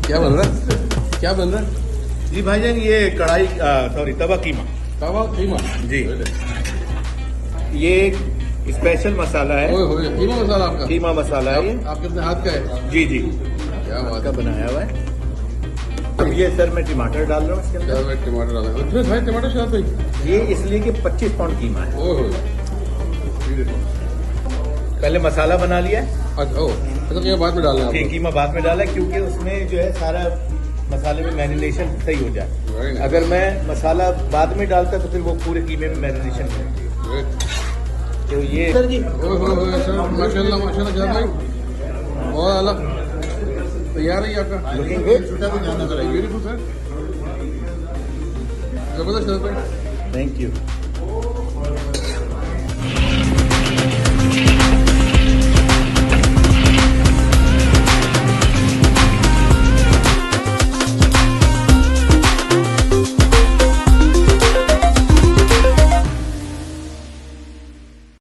क्या बन रहा है? क्या बन रहा है? जी भाईजान, ये कढ़ाई सॉरी तवा कीमा। तवा कीमा जी, ये एक स्पेशल मसाला है। ओए होए, कीमा मसाला आपका? कीमा मसाला है ये। आपके अपने हाथ का है? जी जी, क्या बात का है। बनाया हुआ है। अब ये सर मैं टमाटर डाल रहा हूँ इसके क्या अंदर। भाई टमाटर डाला है? फिर भाई टमाटर शायद भाई। ये इसलिए कि 25 पाउंड कीमा है। ओए होए। पहले मसाला बना लिया है। अच्छा, ओ अच्छा, कीमा बाद में डालना है ठीक, आपको? कीमा बाद में डाला है क्योंकि उसमें जो है सारा मसाले में मैरिनेशन सही हो जाए। Very nice. अगर मैं मसाला बाद में डालता तो फिर वो पूरे कीमे में मैरिनेशन करती है। Great. तो ये सर जी, ओए होए होए सर, माशाल्लाह माशाल्लाह जान भाई। बहुत आला। तैयार है ये आपका? Looking good. Beautiful sir. जबरदस्त सर भाई। Thank you.